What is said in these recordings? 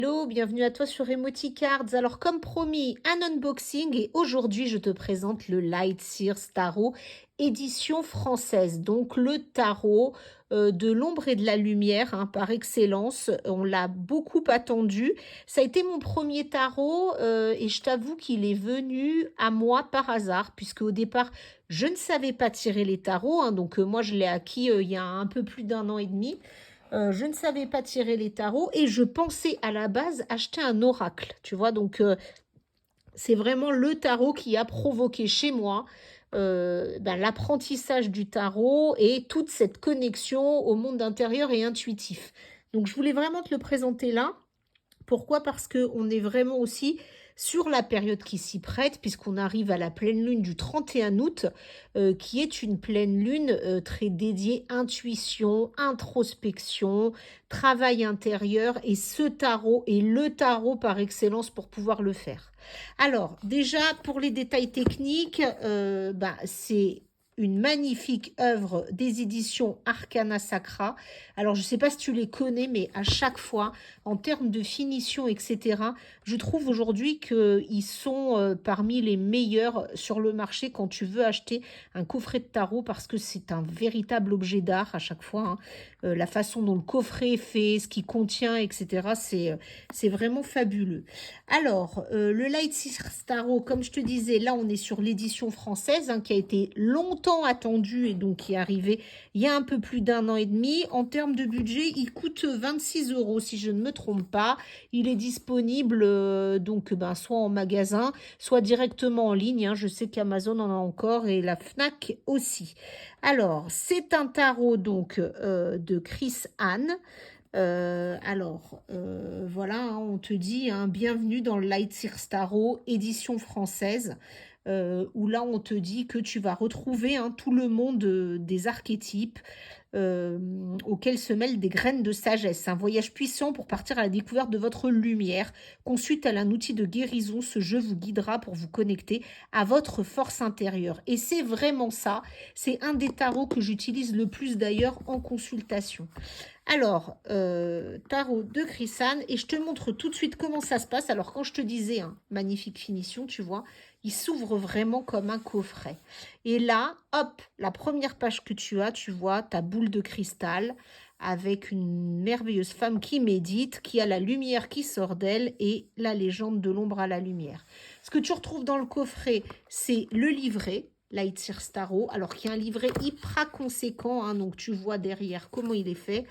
Hello, bienvenue à toi sur Emoticards. Alors comme promis, un unboxing et aujourd'hui je te présente le Light Sears Tarot édition française. Donc le tarot de l'ombre et de la lumière par excellence. On l'a beaucoup attendu. Ça a été mon premier tarot et je t'avoue qu'il est venu à moi par hasard puisque au départ je ne savais pas tirer les tarots. Donc moi je l'ai acquis il y a un peu plus d'1 an et demi. Je ne savais pas tirer les tarots et je pensais à la base acheter un oracle, tu vois. Donc, c'est vraiment le tarot qui a provoqué chez moi l'apprentissage du tarot et toute cette connexion au monde intérieur et intuitif. Donc, je voulais vraiment te le présenter là. Pourquoi? Parce qu'on est vraiment aussi sur la période qui s'y prête, puisqu'on arrive à la pleine lune du 31 août, qui est une pleine lune très dédiée intuition, introspection, travail intérieur, et ce tarot est le tarot par excellence pour pouvoir le faire. Alors, déjà, pour les détails techniques, c'est une magnifique œuvre des éditions Arcana Sacra. Alors, je ne sais pas si tu les connais, mais à chaque fois, en termes de finition, etc., je trouve aujourd'hui qu'ils sont parmi les meilleurs sur le marché quand tu veux acheter un coffret de tarot parce que c'est un véritable objet d'art à chaque fois. La façon dont le coffret est fait, ce qu'il contient, etc., c'est vraiment fabuleux. Alors, le Light Sears Tarot, comme je te disais, là, on est sur l'édition française qui a été longtemps attendue et donc qui est arrivée il y a un peu plus d'1 an et demi. En termes de budget, il coûte 26 € si je ne me trompe pas. Il est disponible soit en magasin, soit directement en ligne. Je sais qu'Amazon en a encore et la Fnac aussi. Alors, c'est un tarot donc de Chris Anne. Voilà, on te dit bienvenue dans le Light Sears Tarot, édition française, où là on te dit que tu vas retrouver tout le monde des archétypes, auquel se mêlent des graines de sagesse. Un voyage puissant pour partir à la découverte de votre lumière. Conçu tel un outil de guérison, ce jeu vous guidera pour vous connecter à votre force intérieure. Et c'est vraiment ça. C'est un des tarots que j'utilise le plus d'ailleurs en consultation. Alors, tarot de Chrisanne, et je te montre tout de suite comment ça se passe. Alors, quand je te disais, magnifique finition, tu vois, il s'ouvre vraiment comme un coffret. Et là, hop, la première page que tu vois ta boule de cristal avec une merveilleuse femme qui médite, qui a la lumière qui sort d'elle et la légende de l'ombre à la lumière. Ce que tu retrouves dans le coffret, c'est le livret, Light Sears Tarot, alors qu'il y a un livret hyper conséquent, donc tu vois derrière comment il est fait,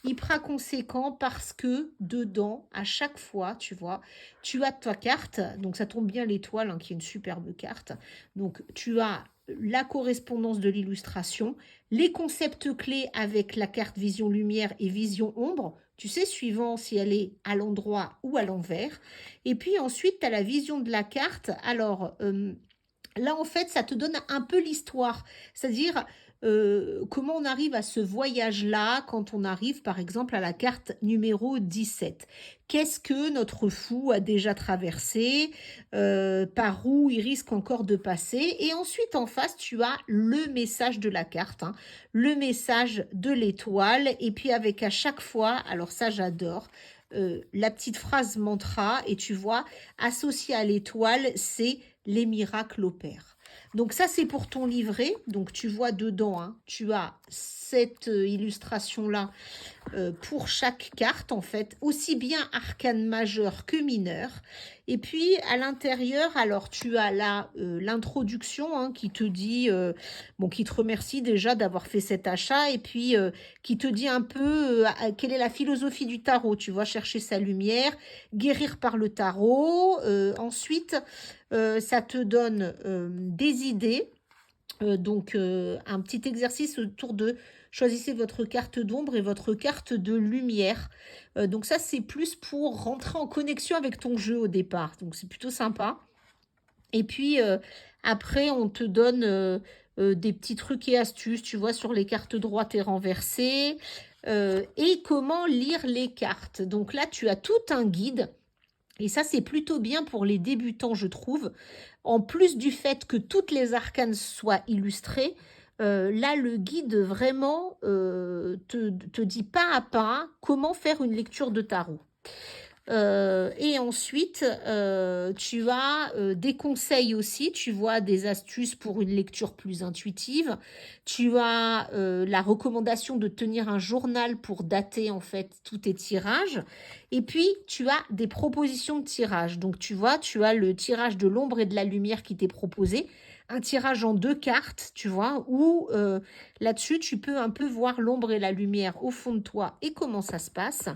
hyper conséquent parce que dedans, à chaque fois, tu vois, tu as ta carte, donc ça tombe bien l'étoile, qui est une superbe carte, donc tu as la correspondance de l'illustration, les concepts clés avec la carte vision lumière et vision ombre, tu sais, suivant si elle est à l'endroit ou à l'envers, et puis ensuite, tu as la vision de la carte, alors... là, en fait, ça te donne un peu l'histoire, c'est-à-dire comment on arrive à ce voyage-là quand on arrive, par exemple, à la carte numéro 17. Qu'est-ce que notre fou a déjà traversé, par où il risque encore de passer, et ensuite, en face, tu as le message de la carte, le message de l'étoile, et puis avec à chaque fois, alors ça, j'adore, la petite phrase mantra, et tu vois, associé à l'étoile, c'est les miracles opèrent. Donc ça, c'est pour ton livret. Donc tu vois dedans, tu as cette illustration-là pour chaque carte, en fait, aussi bien arcane majeur que mineur. Et puis, à l'intérieur, alors, tu as là l'introduction qui te dit, qui te remercie déjà d'avoir fait cet achat, et puis qui te dit un peu quelle est la philosophie du tarot. Tu vois, chercher sa lumière, guérir par le tarot. Ensuite, ça te donne des idées. Un petit exercice autour de choisissez votre carte d'ombre et votre carte de lumière. Donc ça, c'est plus pour rentrer en connexion avec ton jeu au départ. Donc c'est plutôt sympa. Et puis après, on te donne des petits trucs et astuces, tu vois, sur les cartes droites et renversées. Et comment lire les cartes. Donc là, tu as tout un guide. Et ça, c'est plutôt bien pour les débutants, je trouve. En plus du fait que toutes les arcanes soient illustrées, là, le guide vraiment te dit pas à pas comment faire une lecture de tarot. Et ensuite, tu as des conseils aussi, tu vois, des astuces pour une lecture plus intuitive. Tu as la recommandation de tenir un journal pour dater en fait tous tes tirages. Et puis, tu as des propositions de tirage. Donc, tu vois, tu as le tirage de l'ombre et de la lumière qui t'est proposé. Un tirage en 2 cartes, tu vois, où là-dessus, tu peux un peu voir l'ombre et la lumière au fond de toi et comment ça se passe.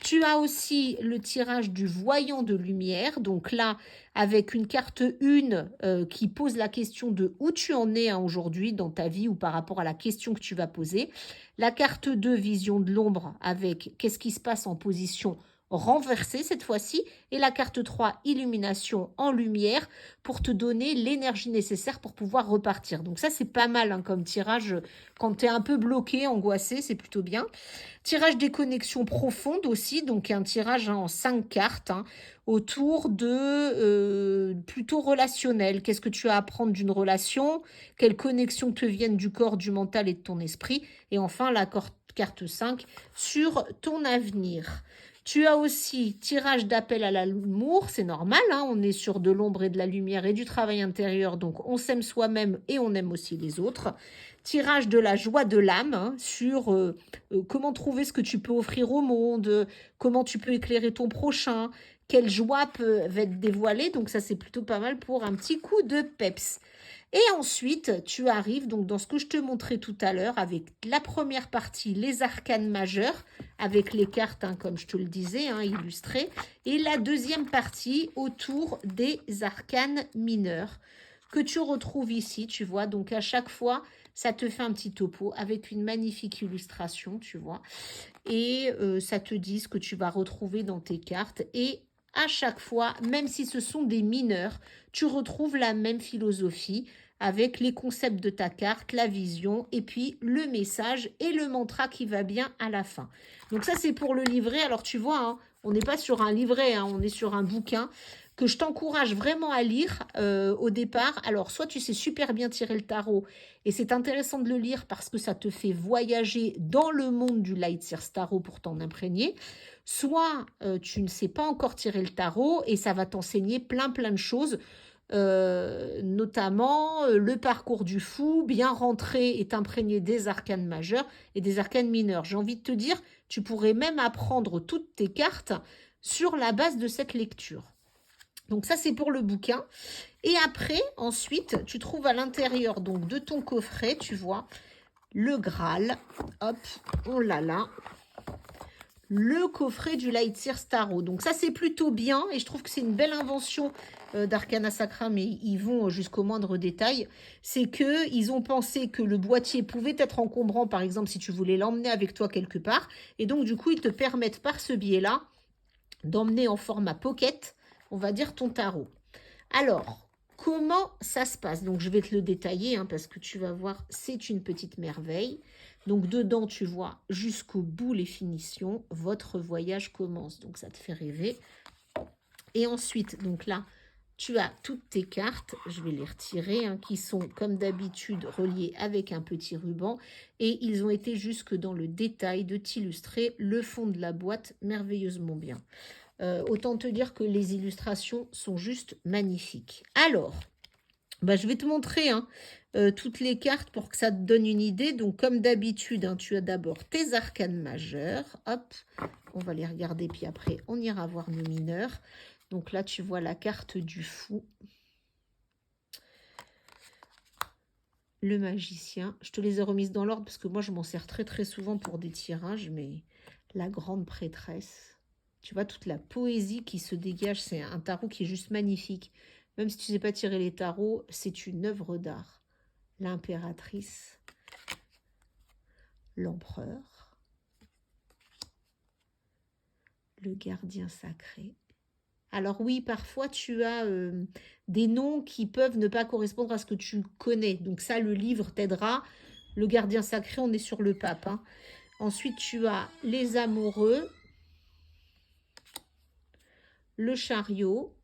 Tu as aussi le tirage du voyant de lumière, donc là, avec une carte 1 qui pose la question de où tu en es aujourd'hui dans ta vie ou par rapport à la question que tu vas poser. La carte 2, vision de l'ombre, avec qu'est-ce qui se passe en position renversée cette fois-ci. Et la carte 3, illumination en lumière, pour te donner l'énergie nécessaire pour pouvoir repartir. Donc ça, c'est pas mal hein, comme tirage. Quand tu es un peu bloqué, angoissé, c'est plutôt bien. Tirage des connexions profondes aussi, donc un tirage en 5 cartes hein, autour de plutôt relationnel. Qu'est-ce que tu as à apprendre d'une relation? Quelles connexions te viennent du corps, du mental et de ton esprit? Et enfin, la carte 5 sur ton avenir. Tu as aussi tirage d'appel à l'amour, c'est normal, hein, on est sur de l'ombre et de la lumière et du travail intérieur, donc on s'aime soi-même et on aime aussi les autres. Tirage de la joie de l'âme hein, sur comment trouver ce que tu peux offrir au monde, comment tu peux éclairer ton prochain, quelle joie peut être dévoilée. Donc ça, c'est plutôt pas mal pour un petit coup de peps. Et ensuite, tu arrives donc dans ce que je te montrais tout à l'heure avec la première partie, les arcanes majeurs, avec les cartes, hein, comme je te le disais, hein, illustrées, et la deuxième partie autour des arcanes mineurs que tu retrouves ici, tu vois. Donc à chaque fois, ça te fait un petit topo avec une magnifique illustration, tu vois. Et ça te dit ce que tu vas retrouver dans tes cartes. Et à chaque fois, même si ce sont des mineurs, tu retrouves la même philosophie avec les concepts de ta carte, la vision et puis le message et le mantra qui va bien à la fin. Donc ça, c'est pour le livret. Alors tu vois, hein, on n'est pas sur un livret, hein, on est sur un bouquin que je t'encourage vraiment à lire au départ. Alors, soit tu sais super bien tirer le tarot, et c'est intéressant de le lire parce que ça te fait voyager dans le monde du Light Seers Tarot pour t'en imprégner, soit tu ne sais pas encore tirer le tarot, et ça va t'enseigner plein de choses, notamment le parcours du fou, bien rentrer et t'imprégner des arcanes majeurs et des arcanes mineurs. J'ai envie de te dire, tu pourrais même apprendre toutes tes cartes sur la base de cette lecture. Donc ça, c'est pour le bouquin. Et après, ensuite, tu trouves à l'intérieur donc de ton coffret, tu vois, le Graal. Hop, on l'a là. Le coffret du Light Seers Tarot. Donc ça, c'est plutôt bien. Et je trouve que c'est une belle invention d'Arcana Sacra, mais ils vont jusqu'au moindre détail. C'est qu'ils ont pensé que le boîtier pouvait être encombrant, par exemple, si tu voulais l'emmener avec toi quelque part. Et donc, du coup, ils te permettent par ce biais-là d'emmener en format pocket, on va dire, ton tarot. Alors, comment ça se passe? Donc, je vais te le détailler hein, parce que tu vas voir, c'est une petite merveille. Donc, dedans, tu vois jusqu'au bout les finitions. Votre voyage commence. Donc, ça te fait rêver. Et ensuite, donc là, tu as toutes tes cartes. Je vais les retirer, hein, qui sont, comme d'habitude, reliées avec un petit ruban. Et ils ont été jusque dans le détail de t'illustrer le fond de la boîte merveilleusement bien. Autant te dire que les illustrations sont juste magnifiques. Alors, bah, je vais te montrer hein, toutes les cartes pour que ça te donne une idée. Donc, comme d'habitude, hein, tu as d'abord tes arcanes majeures. Hop, on va les regarder, puis après, on ira voir nos mineurs. Donc là, tu vois la carte du fou. Le magicien. Je te les ai remises dans l'ordre parce que moi, je m'en sers très souvent pour des tirages, mais la grande prêtresse. Tu vois, toute la poésie qui se dégage, c'est un tarot qui est juste magnifique. Même si tu ne sais pas tirer les tarots, c'est une œuvre d'art. L'impératrice, l'empereur, le gardien sacré. Alors oui, parfois tu as des noms qui peuvent ne pas correspondre à ce que tu connais. Donc ça, le livre t'aidera. Le gardien sacré, on est sur le pape. Hein. Ensuite, tu as les amoureux, le chariot,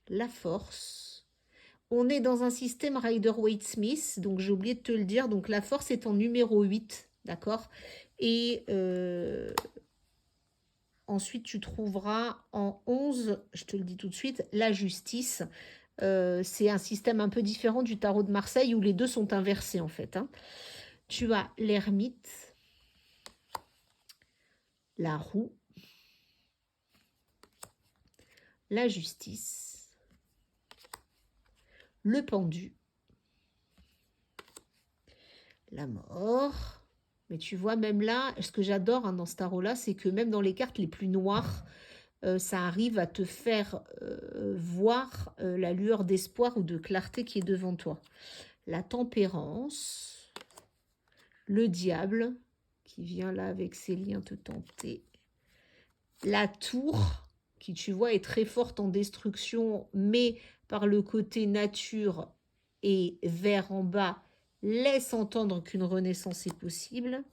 la force. On est dans un système Rider-Waite-Smith, donc j'ai oublié de te le dire. Donc la force est en numéro 8, d'accord? Et Ensuite, tu trouveras en 11, je te le dis tout de suite, la justice. C'est un système un peu différent du tarot de Marseille où les deux sont inversés en fait, hein. Tu as l'ermite, la roue, la justice, le pendu, la mort. Mais tu vois, même là, ce que j'adore dans ce tarot-là, c'est que même dans les cartes les plus noires, ça arrive à te faire voir la lueur d'espoir ou de clarté qui est devant toi. La tempérance, le diable, qui vient là avec ses liens te tenter. La tour, qui tu vois est très forte en destruction, mais par le côté nature et vert en bas, laisse entendre qu'une renaissance est possible.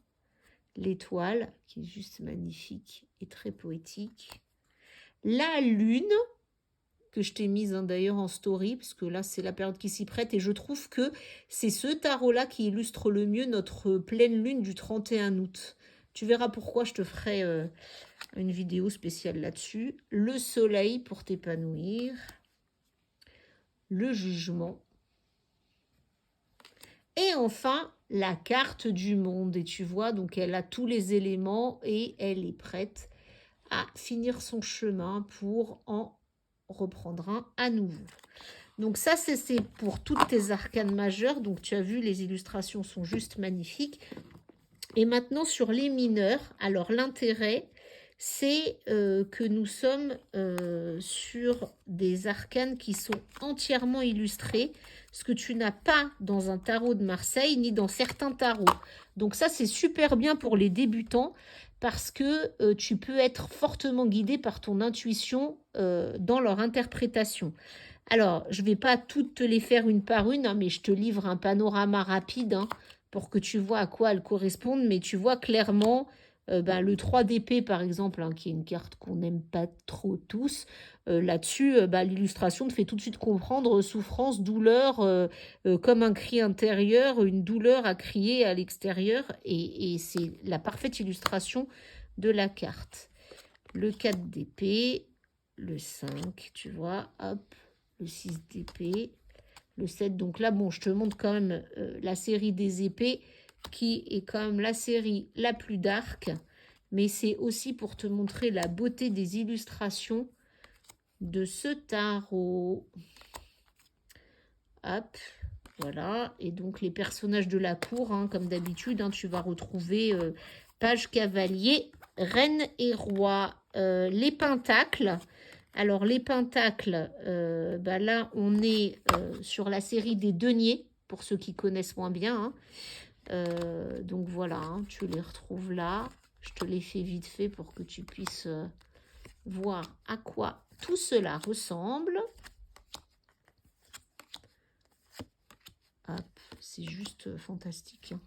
L'étoile, qui est juste magnifique et très poétique. La lune, que je t'ai mise d'ailleurs en story, parce que là, c'est la période qui s'y prête, et je trouve que c'est ce tarot-là qui illustre le mieux notre pleine lune du 31 août. Tu verras pourquoi, je te ferai une vidéo spéciale là-dessus. Le soleil pour t'épanouir. Le jugement. Et enfin, la carte du monde. Et tu vois, donc elle a tous les éléments et elle est prête à finir son chemin pour en reprendre un à nouveau. Donc ça, c'est pour toutes tes arcanes majeures. Donc tu as vu, les illustrations sont juste magnifiques. Et maintenant, sur les mineurs, alors l'intérêt, c'est que nous sommes sur des arcanes qui sont entièrement illustrées, ce que tu n'as pas dans un tarot de Marseille, ni dans certains tarots. Donc ça, c'est super bien pour les débutants, parce que tu peux être fortement guidé par ton intuition dans leur interprétation. Alors, je ne vais pas toutes te les faire une par une, hein, mais je te livre un panorama rapide, hein, pour que tu vois à quoi elles correspondent. Mais tu vois clairement le 3 d'épée, par exemple, hein, qui est une carte qu'on n'aime pas trop tous. Là-dessus, l'illustration te fait tout de suite comprendre souffrance, douleur, comme un cri intérieur, une douleur à crier à l'extérieur. Et c'est la parfaite illustration de la carte. Le 4 d'épée, le 5, tu vois, hop, le 6 d'épée, le 7. Donc là, bon, je te montre quand même la série des épées, qui est quand même la série la plus dark, mais c'est aussi pour te montrer la beauté des illustrations de ce tarot. Hop, voilà. Et donc les personnages de la cour, hein, comme d'habitude, hein, tu vas retrouver page cavalier, reine et roi. Les pentacles. Alors les pentacles, là on est sur la série des deniers, pour ceux qui connaissent moins bien, hein. Donc voilà, hein, tu les retrouves là. Je te les fais vite fait pour que tu puisses voir à quoi tout cela ressemble. Hop, c'est juste fantastique, hein.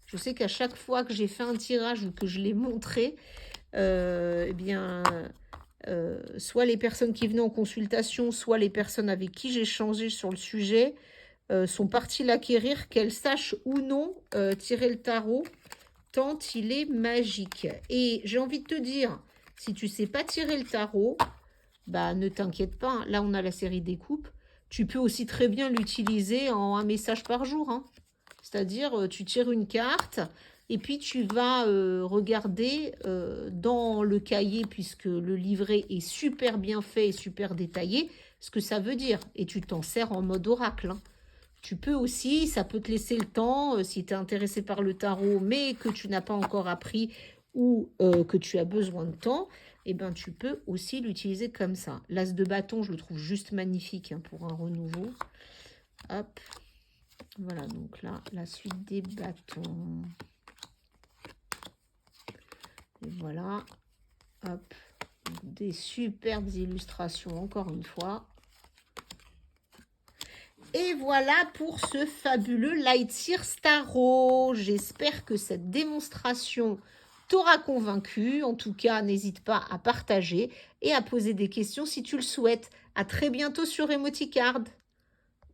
Je sais qu'à chaque fois que j'ai fait un tirage ou que je l'ai montré, soit les personnes qui venaient en consultation, soit les personnes avec qui j'ai changé sur le sujet, sont parties l'acquérir, qu'elles sachent ou non tirer le tarot, tant il est magique. Et j'ai envie de te dire, si tu sais pas tirer le tarot, ne t'inquiète pas, hein. Là on a la série des coupes. Tu peux aussi très bien l'utiliser en un message par jour, hein. C'est-à-dire, tu tires une carte et puis tu vas regarder dans le cahier, puisque le livret est super bien fait et super détaillé, ce que ça veut dire. Et tu t'en sers en mode oracle, hein. Tu peux aussi, ça peut te laisser le temps, si tu es intéressé par le tarot, mais que tu n'as pas encore appris ou que tu as besoin de temps, tu peux aussi l'utiliser comme ça. L'as de bâton, je le trouve juste magnifique, hein, pour un renouveau. Hop. Voilà, donc là, la suite des bâtons. Et voilà. Hop. Des superbes illustrations, encore une fois. Et voilà pour ce fabuleux Lightseer Tarot. J'espère que cette démonstration t'aura convaincu. En tout cas, n'hésite pas à partager et à poser des questions si tu le souhaites. À très bientôt sur Emoticard.